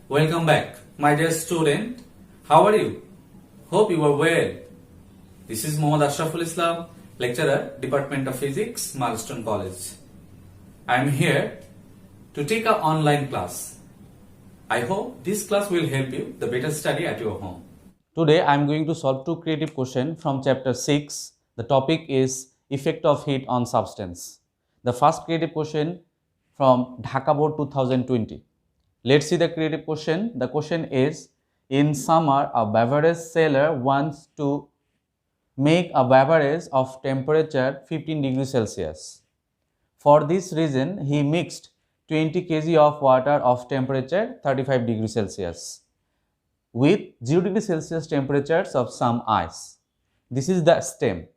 Welcome back, my dear student. How are you? Hope you are well. This is Mohammad Ashraful Islam, lecturer, Department of Physics, Milestone College. I am here to take an online class. I hope this class will help you the better study at your home. Today I am going to solve two creative questions from chapter 6. The topic is effect of heat on substance. The first creative question from Dhaka Board 2020. Let's see the creative question. The question is, in summer, a beverage seller wants to make a beverage of temperature 15 degrees Celsius. For this reason, he mixed 20 kg of water of temperature 35 degrees Celsius with 0 degrees Celsius temperatures of some ice. This is the stem.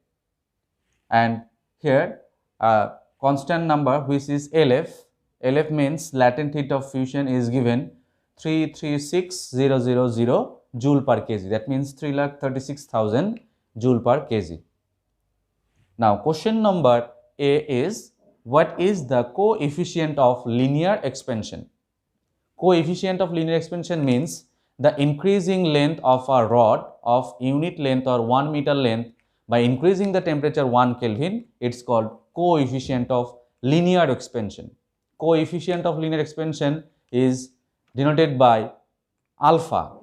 And here a constant number which is LF. LF means latent heat of fusion is given 336,000 joule per kg. That means 3,36,000 joule per kg. Now question number A is, what is the coefficient of linear expansion? Coefficient of linear expansion means the increasing length of a rod of unit length or 1 meter length by increasing the temperature 1 Kelvin. It's called coefficient of linear expansion. Coefficient of linear expansion is denoted by alpha.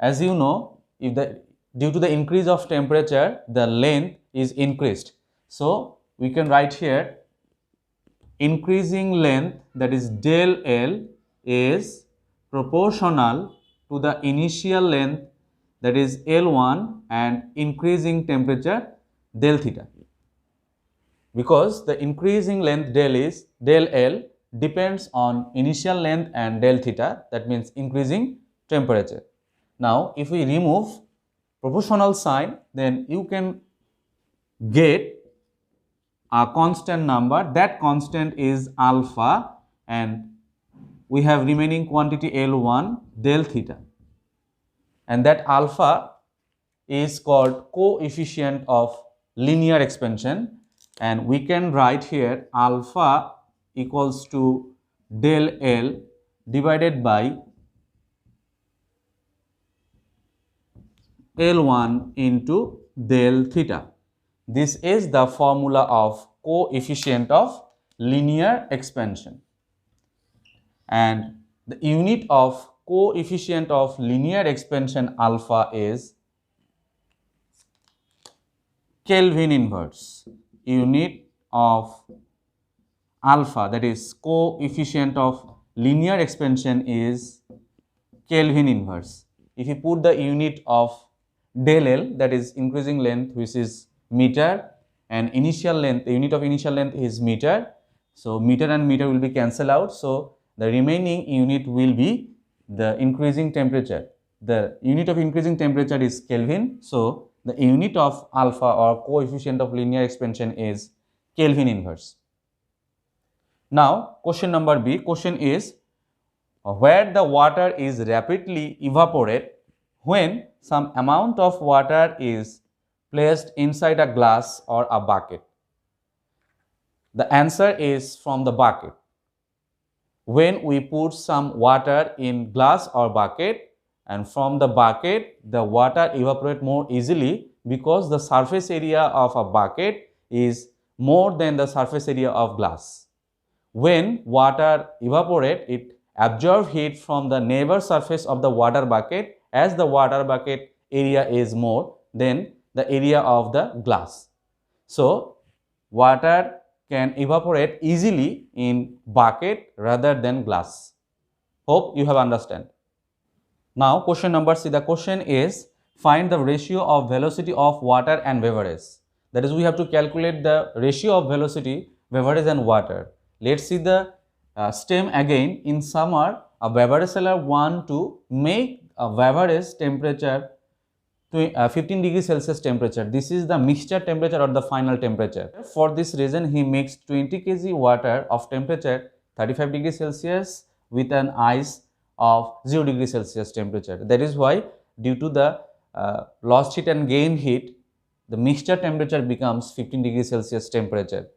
As you know, due to the increase of temperature, the length is increased. So we can write here increasing length, that is del L, is proportional to the initial length, that is L1, and increasing temperature del theta. Because the increasing length del L depends on initial length and del theta, that means increasing temperature. Now if we remove proportional sign, then you can get a constant number. That constant is alpha, and we have remaining quantity L1 del theta, and that alpha is called coefficient of linear expansion. And we can write here alpha equals to del L divided by L1 into del theta. This is the formula of coefficient of linear expansion. And the unit of coefficient of linear expansion alpha is Kelvin inverse. Unit of alpha, that is coefficient of linear expansion, is Kelvin inverse. If you put the unit of del L, that is increasing length, which is meter, and initial length, the unit of initial length is meter, so meter and meter will be cancelled out, so the remaining unit will be the increasing temperature. The unit of increasing temperature is Kelvin, so the unit of alpha or coefficient of linear expansion is Kelvin inverse. Now question number B. Question is, where the water is rapidly evaporate when some amount of water is placed inside a glass or a bucket. The answer is from the bucket. When we put some water in glass or bucket, and from the bucket the water evaporate more easily because the surface area of a bucket is more than the surface area of glass. When water evaporate, it absorb heat from the neighbor surface of the water bucket, as the water bucket area is more than the area of the glass. So water can evaporate easily in bucket rather than glass. Hope you have understand. Now question number C. The question is, find the ratio of velocity of water and beverage. That is, we have to calculate the ratio of velocity, beverage and water. Let's see the stem again. In summer, a beverage seller want to make a beverage temperature to 15 degrees Celsius temperature. This is the mixture temperature or the final temperature. For this reason, he mixed 20 kg water of temperature 35 degrees Celsius with an ice of 0 degrees Celsius temperature. That is why, due to the lost heat and gained heat, the mixture temperature becomes 15 degrees Celsius temperature.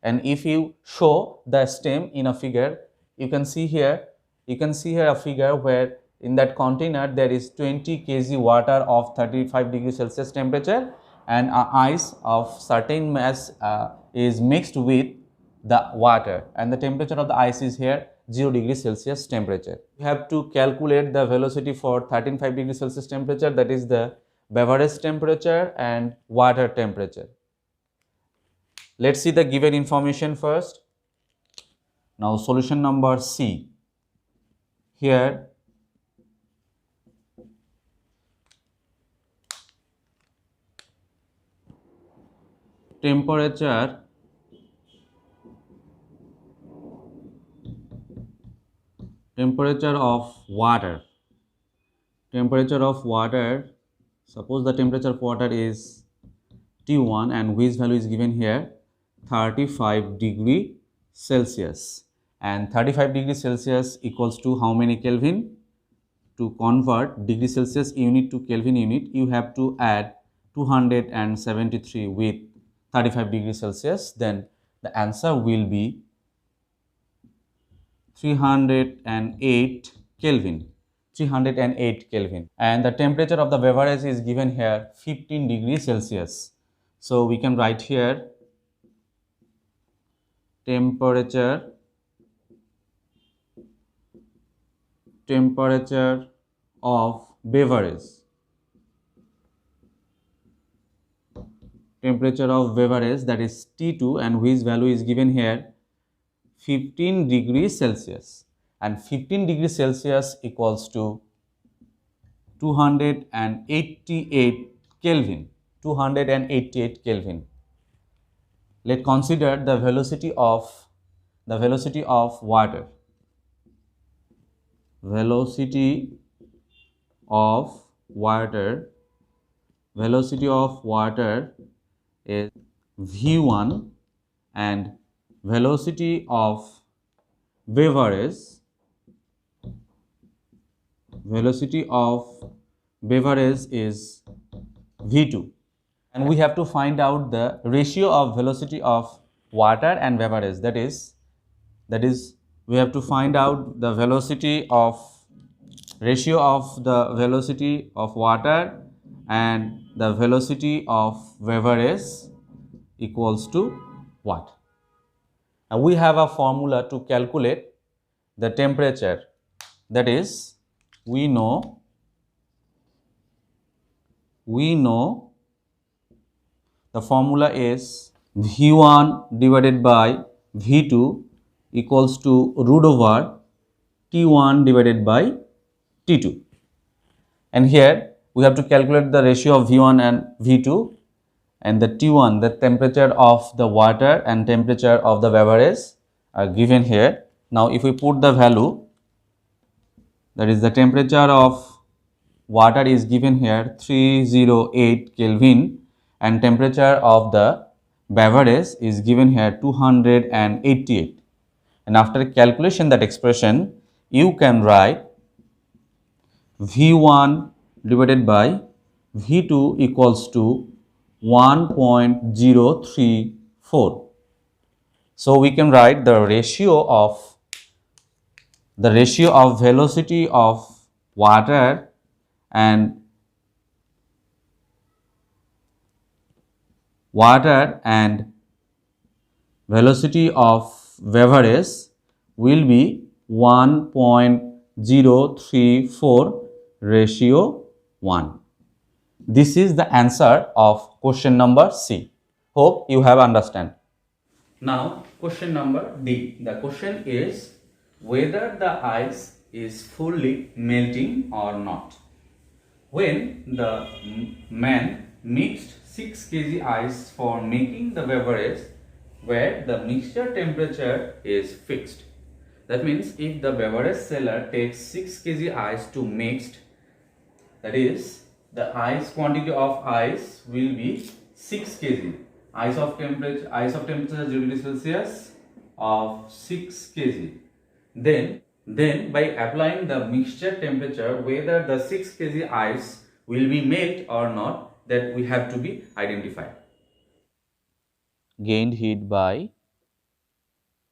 And if you show the stem in a figure, you can see here You can see here a figure where in that container there is 20 kg water of 35 degrees Celsius temperature, and ice of certain mass is mixed with the water, and the temperature of the ice is here 0 degrees Celsius temperature. You have to calculate the velocity for 13.5 degrees Celsius temperature, that is the beverage temperature and water temperature. Let's see the given information first. Now solution number C. Here temperature of water, suppose the temperature of water is T1 and which value is given here 35 degree Celsius, and 35 degree Celsius equals to how many Kelvin? To convert degree Celsius unit to Kelvin unit, you have to add 273 with 35 degrees Celsius, then the answer will be 308 Kelvin. 308 Kelvin, and the temperature of the beverage is given here 15 degrees Celsius. So we can write here temperature of beverage, that is T2, and which value is given here 15 degrees Celsius, and 15 degrees Celsius equals to 288 Kelvin. 288 Kelvin. Let's consider the velocity of water. Velocity of water is V1, and velocity of beverage is V2, and we have to find out the ratio of velocity of water and beverage, that is we have to find out the ratio of the velocity of water and the velocity of beverage equals to what? And we have a formula to calculate the temperature, that is we know the formula is V1 divided by V2 equals to root over T1 divided by T2, and here we have to calculate the ratio of V1 and V2, and the T1, the temperature of the water and temperature of the beverage are given here. Now if we put the value, that is the temperature of water is given here 308 Kelvin, and temperature of the beverage is given here 288, and after calculation that expression you can write V1 divided by V2 equals to 1.034. So we can write the ratio of velocity of water and velocity of beverage will be 1.034 ratio 1. This is the answer of question number C. Hope you have understand. Now question number D. The question is whether the ice is fully melting or not. When the man mixed 6 kg ice for making the beverage where the mixture temperature is fixed. That means if the beverage seller takes 6 kg ice to mixed, that is the ice quantity of ice will be 6 kg. Ice of temperature 0 degree Celsius of 6 kg. Then by applying the mixture temperature, whether the 6 kg ice will be melt or not, that we have to be identified. Gained heat by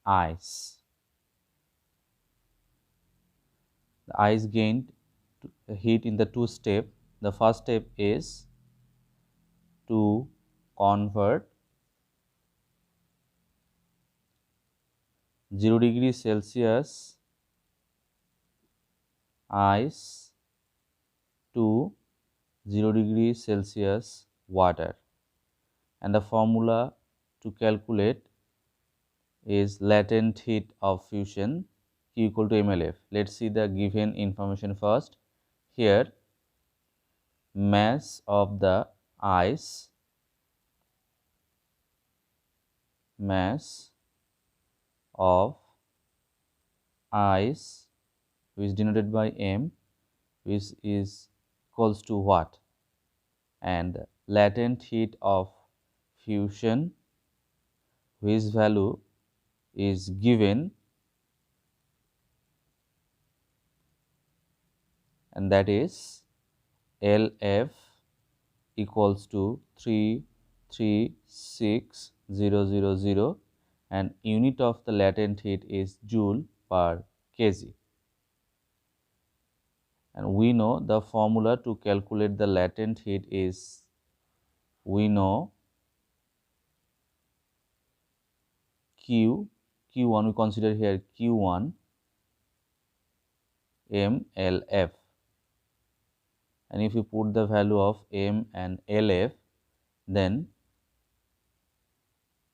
ice. The ice gained heat in the two step. The first step is to convert 0 degree Celsius ice to 0 degree Celsius water, and the formula to calculate is latent heat of fusion Q equal to mLF. Let's see the given information first. Here, mass of the ice, mass of ice, which is denoted by m, which is equals to what, and latent heat of fusion, whose value is given, and that is LF equals to 336,000, and unit of the latent heat is joule per kg. And we know the formula to calculate the latent heat is, we know Q1, we consider here Q1 mLF, and if you put the value of m and LF, then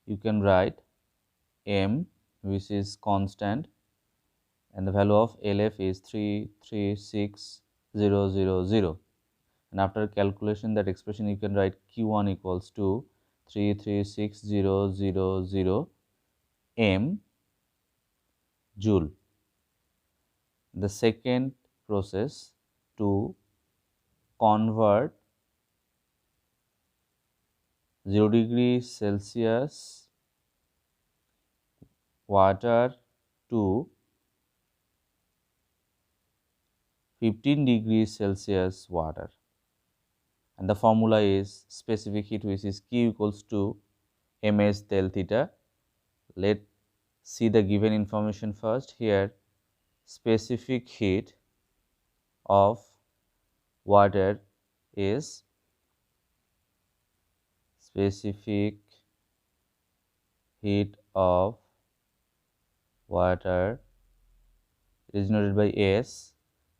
you can write m, which is constant, and the value of LF is 336,000, and after calculation that expression you can write Q1 equals to 336,000 m joule. The second process to convert 0 degree Celsius water to 15 degrees Celsius water, and the formula is specific heat, which is Q equals to ms del theta. Let's see the given information first. Here, specific heat of water is, specific heat of water is denoted by S,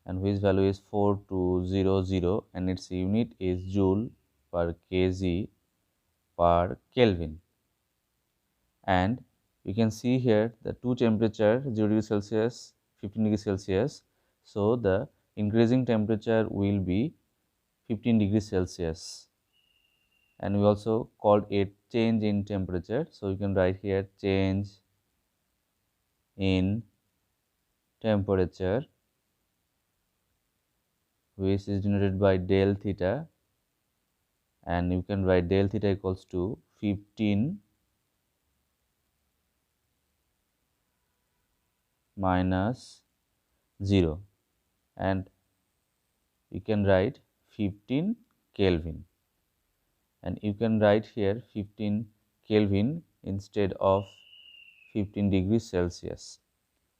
and whose value is 4200, and its unit is joule per kg per Kelvin. And we can see here the two temperature, 0 degree Celsius, 15 degree Celsius. So the increasing temperature will be 15 degrees Celsius, and we also called it change in temperature. So you can write here change in temperature, which is denoted by del theta, and you can write del theta equals to 15 minus 0, and you can write 15 Kelvin, and you can write here 15 Kelvin instead of 15 degrees Celsius,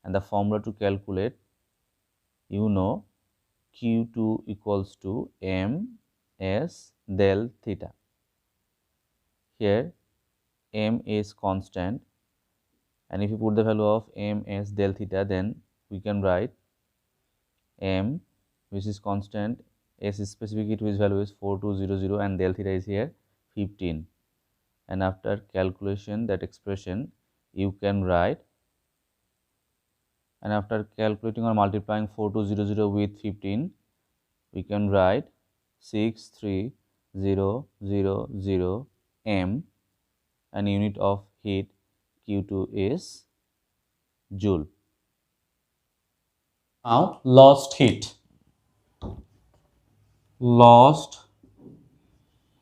and the formula to calculate, you know, Q2 equals to ms del theta. Here m is constant, and if you put the value of ms del theta, then we can write m, which is constant, s is specific heat, whose value is 4200, and del theta is here 15, and after calculation that expression you can write, and after calculating or multiplying 4200 with 15, we can write 63000 m, and unit of heat Q2 is joule. Now lost heat. Lost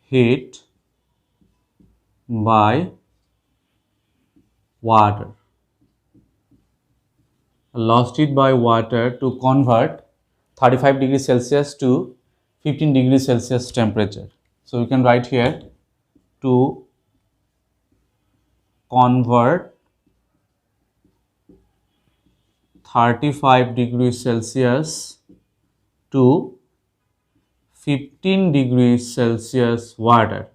heat by water. Lost heat by water to convert 35 degrees Celsius to 15 degrees Celsius temperature. So we can write here to convert 35 degrees Celsius to 15 degrees Celsius water.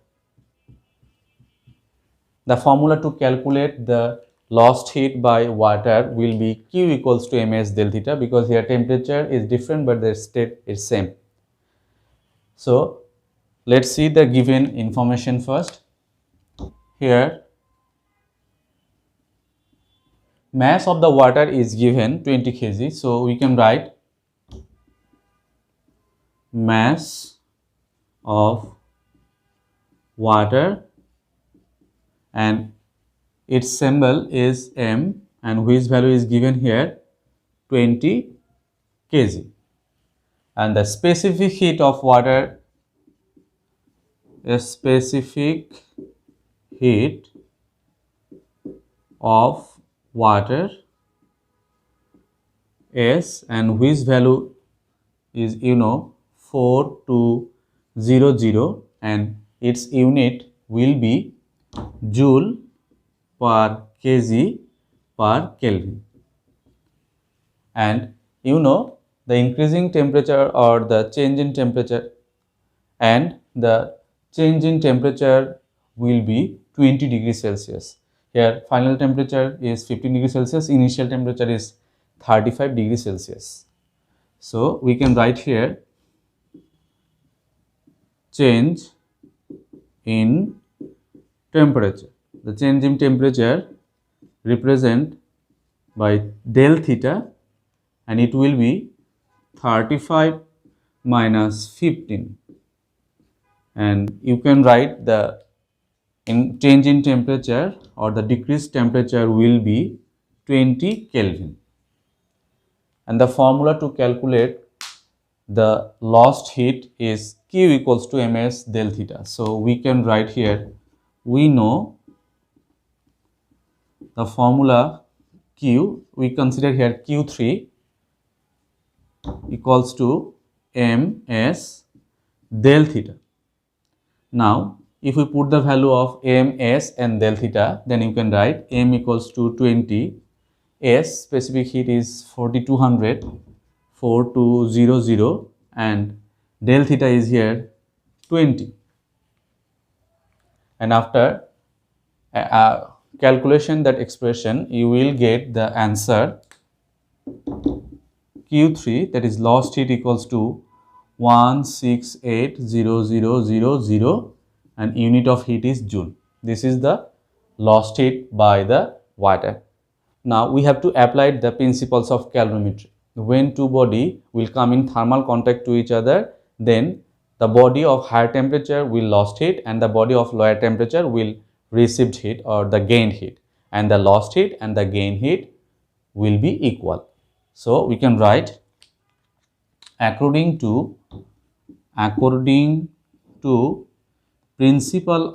The formula to calculate the lost heat by water will be Q equals to ms del theta, because here temperature is different but the state is same. So let's see the given information first. Here mass of the water is given 20 kg, so we can write mass of water and its symbol is m, and which value is given here 20 kg, and the specific heat of water, a specific heat of water S, and which value is 4200, and its unit will be joule per kg per Kelvin. And the increasing temperature or the change in temperature, and the change in temperature will be 20 degrees Celsius. Here final temperature is 15 degrees Celsius, initial temperature is 35 degrees Celsius. So we can write here change in temperature. The change in temperature represent by del theta, and it will be 35 minus 15, and you can write the change in temperature or the decreased temperature will be 20 Kelvin. And the formula to calculate the lost heat is Q equals to ms del theta. So we can write here, we know the formula Q, we consider here Q3 equals to ms del theta. Now if we put the value of ms and del theta, then you can write m equals to 20, S specific heat is 4200, and del theta is here 20, and after calculation that expression, you will get the answer Q3, that is lost heat, equals to 1680000, and unit of heat is joule. This is the lost heat by the water. Now we have to apply the principles of calorimetry. When two body will come in thermal contact to each other, then the body of higher temperature will lost heat and the body of lower temperature will received heat or the gained heat, and the lost heat and the gained heat will be equal. So we can write according to principle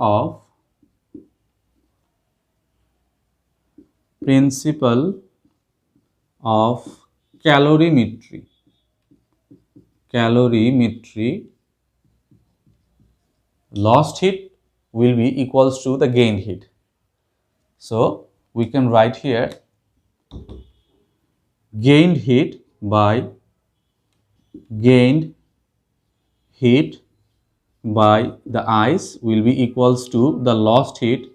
of calorimetry, lost heat will be equals to the gained heat. So we can write here gained heat by the ice will be equals to the lost heat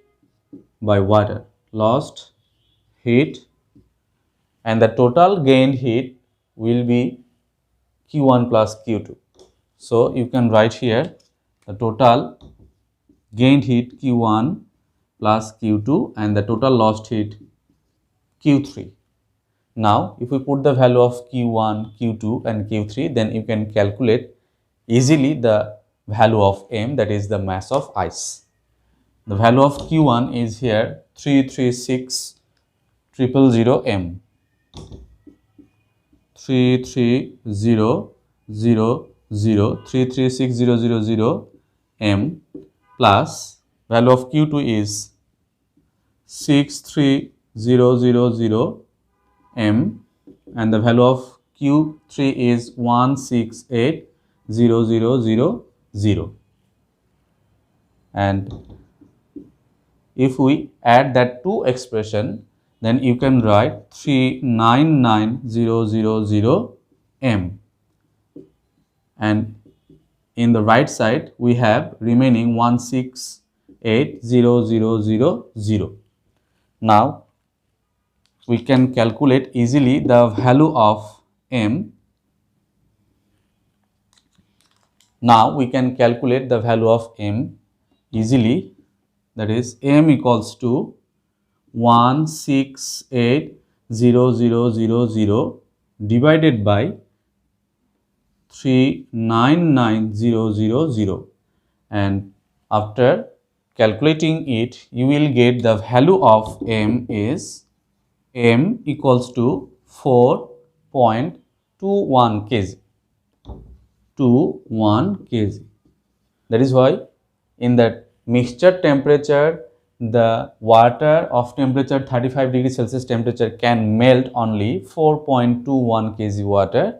by water, lost heat, and the total gained heat will be Q1 plus Q2. So you can write here the total gained heat Q1 plus Q2 and the total lost heat Q3. Now if we put the value of Q1, Q2 and Q3, then you can calculate easily the value of m, that is the mass of ice. The value of Q1 is here 336,000 m, 336,000 m, plus value of Q2 is 63,000 m, and the value of Q3 is 168,000, and if we add that two expression, then you can write 399000 m, and in the right side we have remaining 1680000. Now we can calculate easily the value of m. Now we can calculate the value of m easily, that is m equals to 1680000 divided by 399000, and after calculating it you will get the value of m is m equals to 4.21 kg. 21 kg. That is why in that mixture temperature, the water of temperature 35 degrees Celsius temperature can melt only 4.21 kg water.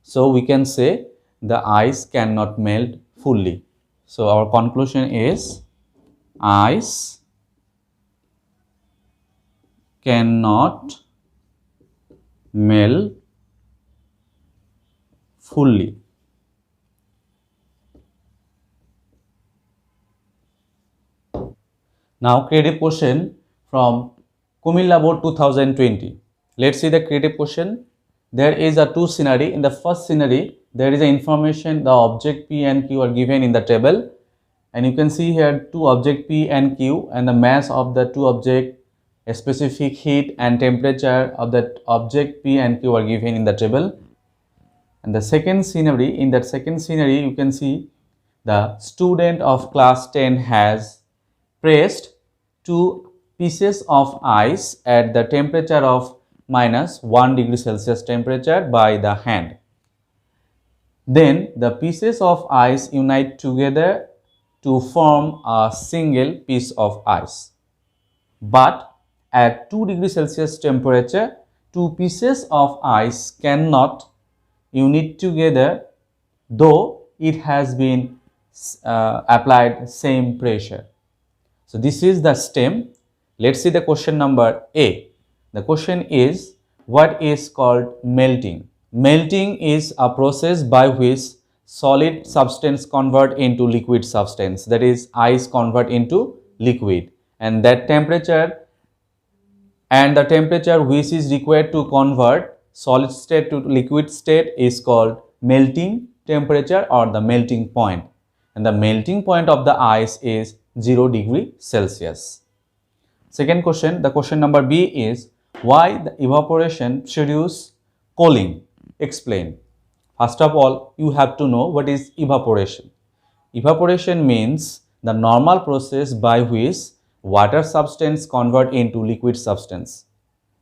So we can say the ice cannot melt fully. So our conclusion is ice cannot melt fully. Now creative question from Kumilla Board 2020. Let's see the creative question. There is a two scenario. In the first scenario, there is a information, the object P and Q are given in the table, and you can see here two object P and Q and the mass of the two object, a specific heat and temperature of that object P and Q are given in the table. And the second scenario, in that second scenario you can see the student of class 10 has pressed two pieces of ice at the temperature of -1 degree Celsius temperature by the hand. Then the pieces of ice unite together to form a single piece of ice. But at 2 degree Celsius temperature, two pieces of ice cannot unite together though it has been applied same pressure. So this is the stem. Let's see the question number A. The question is, what is called melting? Melting is a process by which solid substance convert into liquid substance, that is ice convert into liquid, and that temperature and the temperature which is required to convert solid state to liquid state is called melting temperature or the melting point, and the melting point of the ice is 0 degree Celsius. Second question, the question number B is, why the evaporation produce cooling? Explain. First of all, you have to know what is evaporation. Evaporation means the normal process by which water substance convert into liquid substance.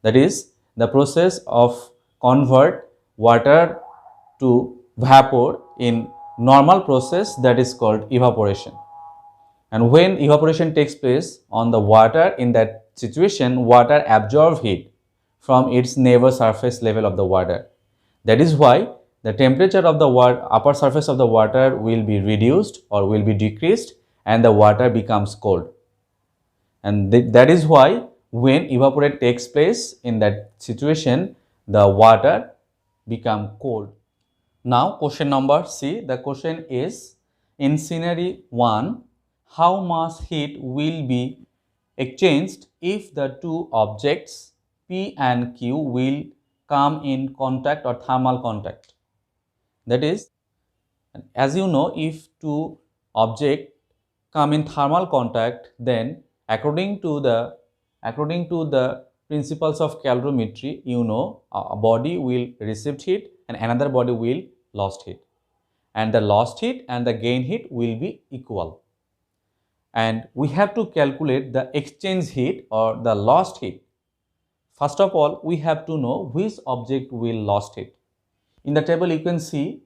That is the process of convert water to vapor in normal process, that is called evaporation. And when evaporation takes place on the water, in that situation water absorb heat from its neighbor surface level of the water. That is why the temperature of the upper surface of the water will be reduced or will be decreased and the water becomes cold. And that is why when evaporate takes place, in that situation the water become cold. Now question number C. The question is, in scenario 1, how much heat will be exchanged if the two objects P and Q will come in contact or thermal contact? That is, as you know, if two objects come in thermal contact, then according to the principles of calorimetry, you know, a body will receive heat and another body will lost heat, and the lost heat and the gain heat will be equal, and we have to calculate the exchange heat or the lost heat. First of all, we have to know which object will lost heat. In the table you can see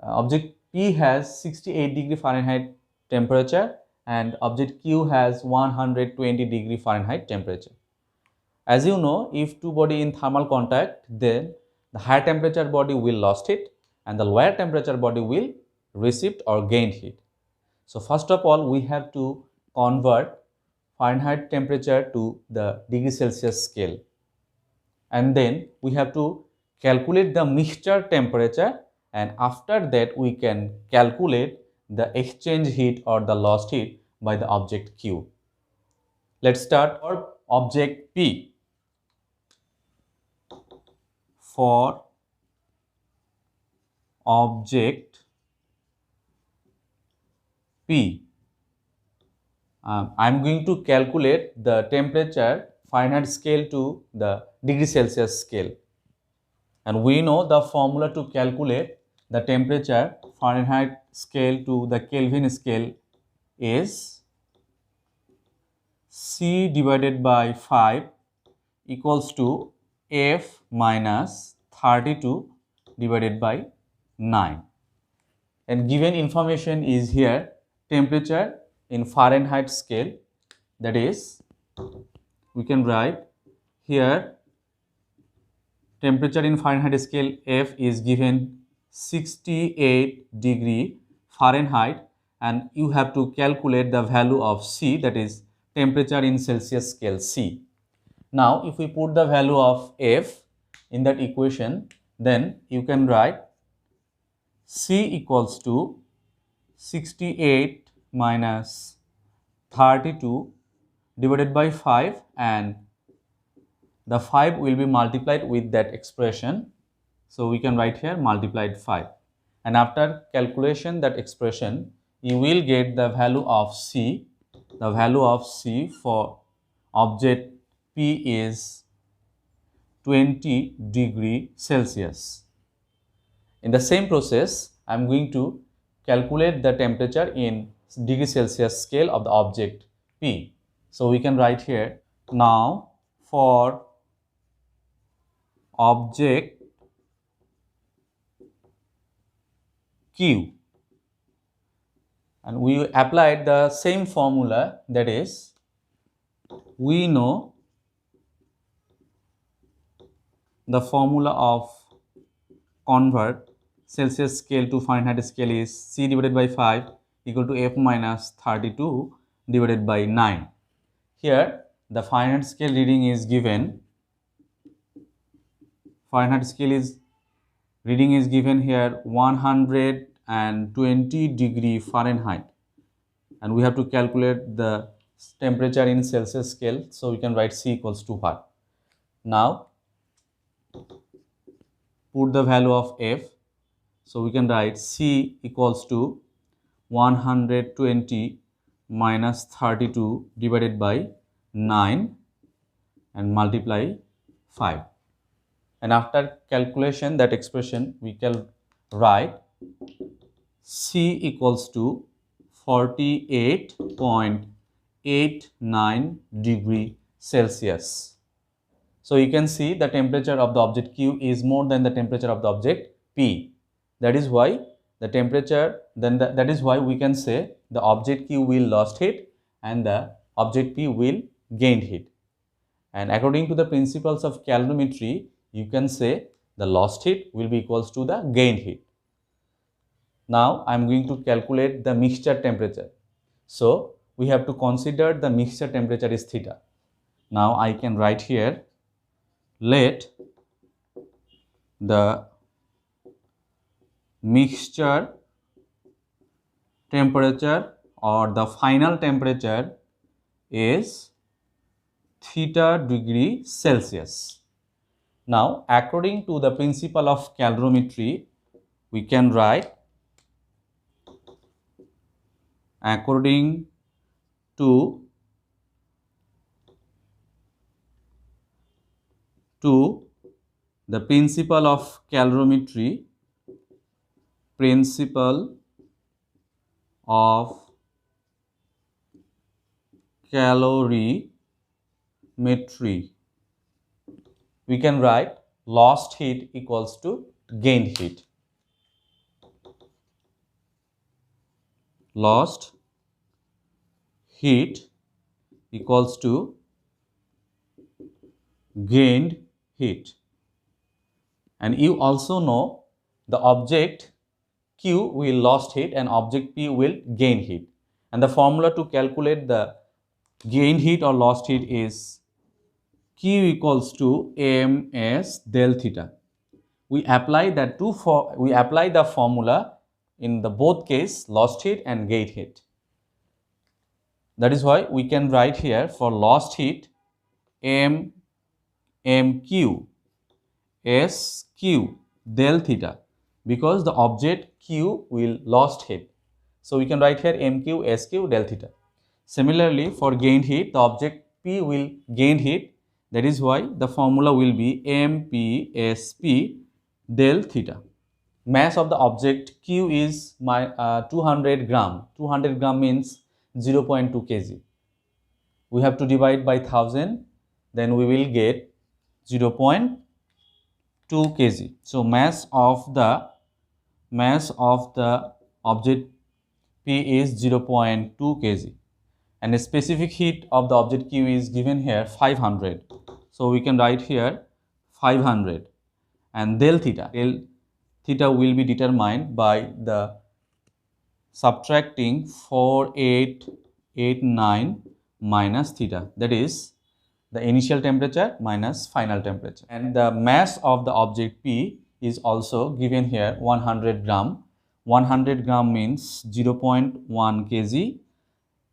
object P has 68 degree Fahrenheit temperature and object Q has 120 degree Fahrenheit temperature. As you know, if two body in thermal contact, then the higher temperature body will lost heat and the lower temperature body will received or gained heat. So first of all, we have to convert Fahrenheit temperature to the degree Celsius scale. And then we have to calculate the mixture temperature, and after that we can calculate the exchange heat or the lost heat by the object Q. Let's start for object P. For object P, I'm going to calculate the temperature Fahrenheit scale to the degree Celsius scale. And we know the formula to calculate the temperature Fahrenheit scale to the Kelvin scale is C divided by 5 equals to F minus 32 divided by 9. And given information is here, temperature in Fahrenheit scale, that is, we can write here temperature in Fahrenheit scale F is given 68 degree Fahrenheit, and you have to calculate the value of C, that is temperature in Celsius scale C. Now if we put the value of F in that equation, then you can write C equals to 68 minus 32 divided by 5, and the 5 will be multiplied with that expression. So we can write here multiplied 5. And after calculation that expression, you will get the value of C. The value of C for object P is 20 degree Celsius. In the same process, I am going to calculate the temperature in degree Celsius scale of the object P. So we can write here, now for object Q, and we applied the same formula, that is, we know the formula of convert Celsius scale to Fahrenheit scale is C divided by 5 equal to F minus 32 divided by 9. Here the Fahrenheit scale reading is given. Fahrenheit scale reading is given here 120 degree Fahrenheit, and we have to calculate the temperature in Celsius scale. So we can write C equals to what? Now put the value of F. So we can write C equals to 120 minus 32 divided by 9 and multiply 5. And after calculation that expression, we can write C equals to 48.89 degree Celsius. So you can see the temperature of the object Q is more than the temperature of the object P. That is why the temperature, that is why we can say the object Q will lost heat and the object P will gained heat. And according to the principles of calorimetry, you can say the lost heat will be equals to the gained heat. Now I am going to calculate the mixture temperature. So we have to consider the mixture temperature is theta. Now I can write here, let the mixture temperature or the final temperature is theta degree Celsius. Now according to the principle of calorimetry, we can write according to the principle of calorimetry, principle of calorimetry, we can write lost heat equals to gained heat. Lost heat equals to gained heat. And you also know the object Q will lost heat and object P will gain heat. And the formula to calculate the gained heat or lost heat is Q equals to ms del theta. We apply the formula in the both case lost heat and gained heat. That is why we can write here for lost heat mq sq del theta, because the object q will lost heat. So we can write here mq sq del theta. Similarly, for gained heat, the object p will gain heat. That is why the formula will be mp sp del theta. Mass of the object q is 200 gram. 200 gram means 0.2 kg. We have to divide by 1000, then we will get 0.2 kg. So mass of the object P is 0.2 kg, and the specific heat of the object Q is given here 500. So we can write here 500, and del theta will be determined by the subtracting 4889 minus theta, that is the initial temperature minus final temperature. And the mass of the object P is also given here 100 gram. 100 gram means 0.1 kg.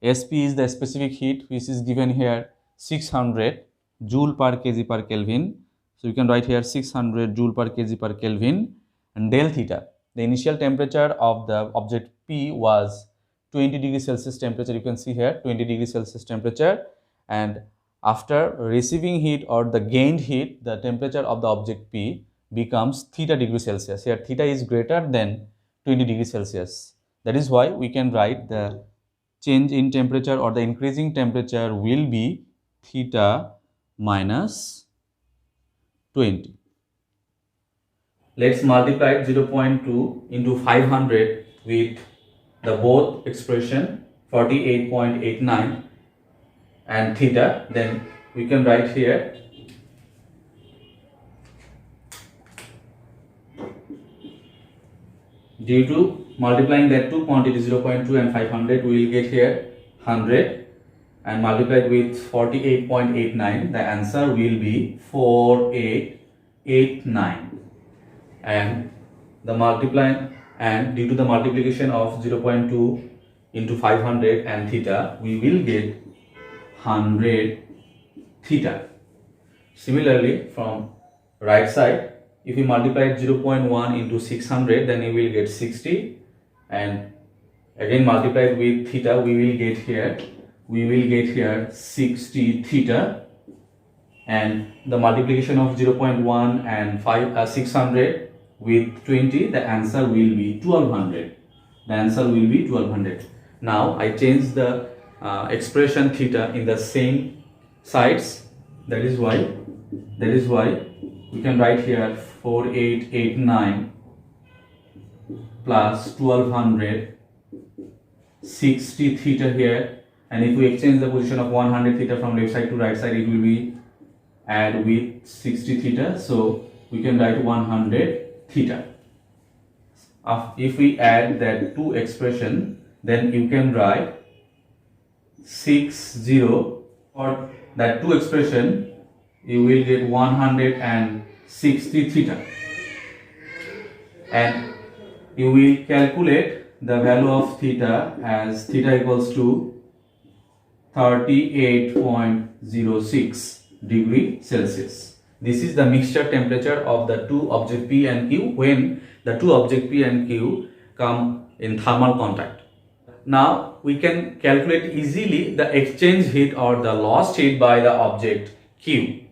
Sp is the specific heat, which is given here 600 joule per kg per Kelvin. So you can write here 600 joule per kg per Kelvin. And del theta, the initial temperature of the object P was 20 degrees Celsius temperature. You can see here 20 degrees Celsius temperature, and after receiving heat or the gained heat, the temperature of the object P becomes theta degree Celsius. Here theta is greater than 20 degrees Celsius. That is why we can write the change in temperature or the increasing temperature will be theta minus 20. Let's multiply 0.2 into 500 with the both expression 48.89 and theta. Then we can write here due to multiplying that two quantities 0.2 and 500, we will get here 100, and multiplied with 48.89, the answer will be 4889. And due to the multiplication of 0.2 into 500 and theta, we will get 100 theta. Similarly, from right side, if we multiply 0.1 into 600, then you will get 60, and again multiplied with theta, we will get here 60 theta, and the multiplication of 0.1 and 600 with 20, the answer will be 1200. Now I change the expression theta in the same sides. That is why we can write here 4889 plus 1200, 60 theta here, and if we exchange the position of 100 theta from left side to right side, it will be add with 60 theta, so we can write 100 theta. If we add that two expression, then you can write 60 for that two expression, you will get 160 theta, and you will calculate the value of theta as theta equals to 38.06 degree Celsius. This is the mixture temperature of the two object P and Q when the two object P and Q come in thermal contact. Now we can calculate easily the exchange heat or the lost heat by the object Q.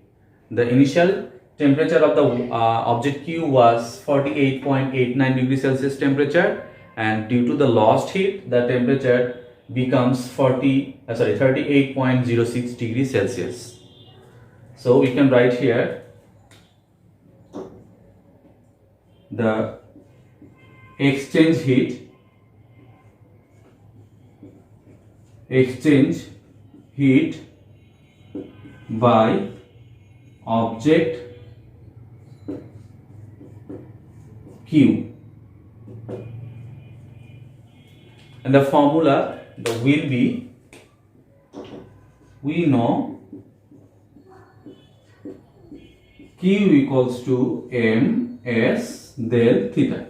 The initial temperature of the object Q was 48.89 degrees Celsius temperature, and due to the lost heat, the temperature becomes 38.06 degrees Celsius. So we can write here the exchange heat by object Q, and the formula will be we know Q equals to ms del theta.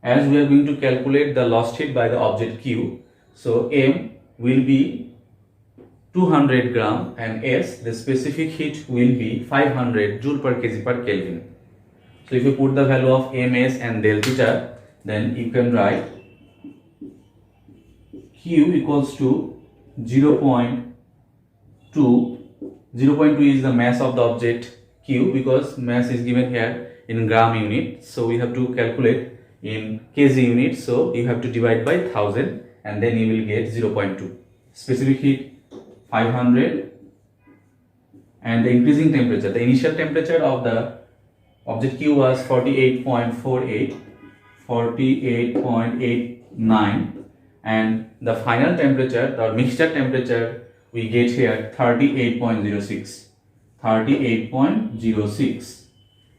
As we are going to calculate the lost heat by the object Q, so m will be 200 gram and S, the specific heat, will be 500 joule per kg per Kelvin. So if you put the value of ms and del theta, then you can write Q equals to 0.2. 0.2 is the mass of the object Q, because mass is given here in gram unit, so we have to calculate in kg unit, so you have to divide by 1000 and then you will get 0.2. Specific heat 500 and the increasing temperature. The initial temperature of the object Q was 48.48, 48.89, and the final temperature, the mixture temperature, we get here 38.06, 38.06,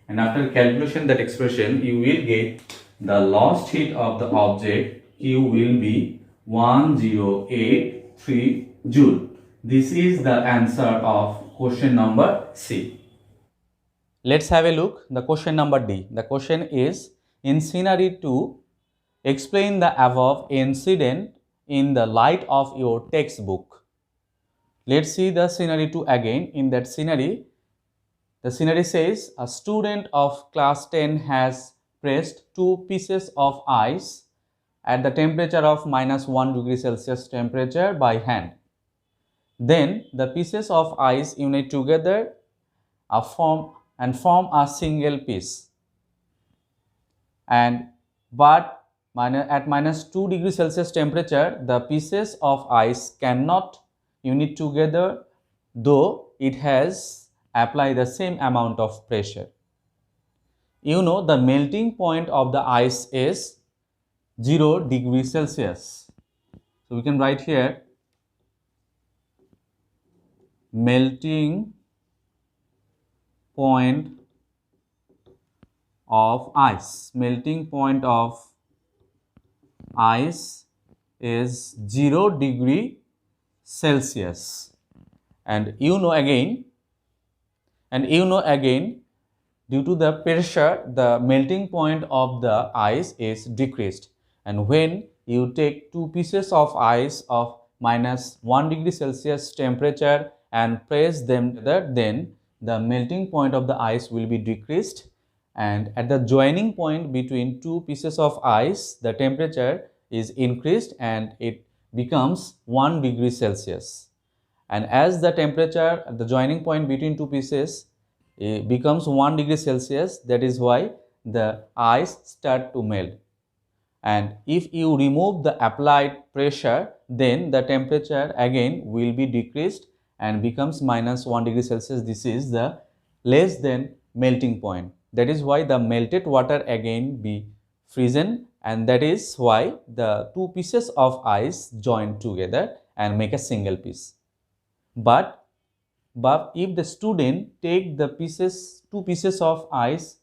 and after calculation that expression, you will get the lost heat of the object Q will be 1083 joule. This is the answer of question number C. Let's have a look the question number D. The question is, in scenario 2, explain the above incident in the light of your textbook. Let's see the scenario 2 again. In that scenario, the scenario says a student of class 10 has pressed 2 pieces of ice at the temperature of -1 degree Celsius temperature by hand. Then the pieces of ice unite together form a single piece. But at -2 degree Celsius temperature, the pieces of ice cannot unite together, though it has applied the same amount of pressure. You know the melting point of the ice is 0 degree Celsius. So we can write here melting point of ice. Melting point of ice is 0 degree Celsius. And you know again, due to the pressure, the melting point of the ice is decreased. And when you take 2 pieces of ice of -1 degree Celsius temperature and press them together, then the melting point of the ice will be decreased, and at the joining point between 2 pieces of ice, the temperature is increased and it becomes 1 degree Celsius. And as the temperature at the joining point between 2 pieces becomes 1 degree Celsius, that is why the ice start to melt. And if you remove the applied pressure, then the temperature again will be decreased and becomes -1 degree Celsius. This is the less than melting point. That is why the melted water again be frozen, and that is why the 2 pieces of ice join together and make a single piece. But if the student take the 2 pieces of ice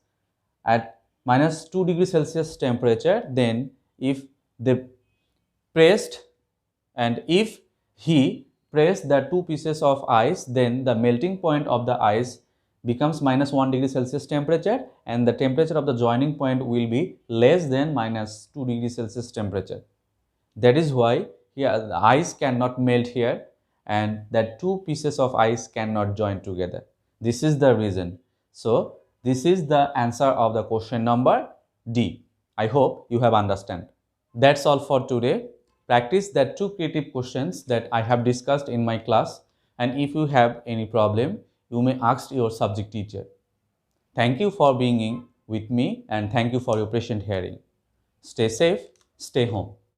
at -2 degree Celsius temperature, then if they pressed and if he press the 2 pieces of ice, then the melting point of the ice becomes -1 degree Celsius temperature, and the temperature of the joining point will be less than -2 degree Celsius temperature. That is why here the ice cannot melt here, and that 2 pieces of ice cannot join together. This is the reason. So this is the answer of the question number D. I hope you have understand. That's all for today. Practice that 2 creative questions that I have discussed in my class, and if you have any problem, you may ask your subject teacher. Thank you for being with me, and thank you for your patient hearing. Stay safe, stay home.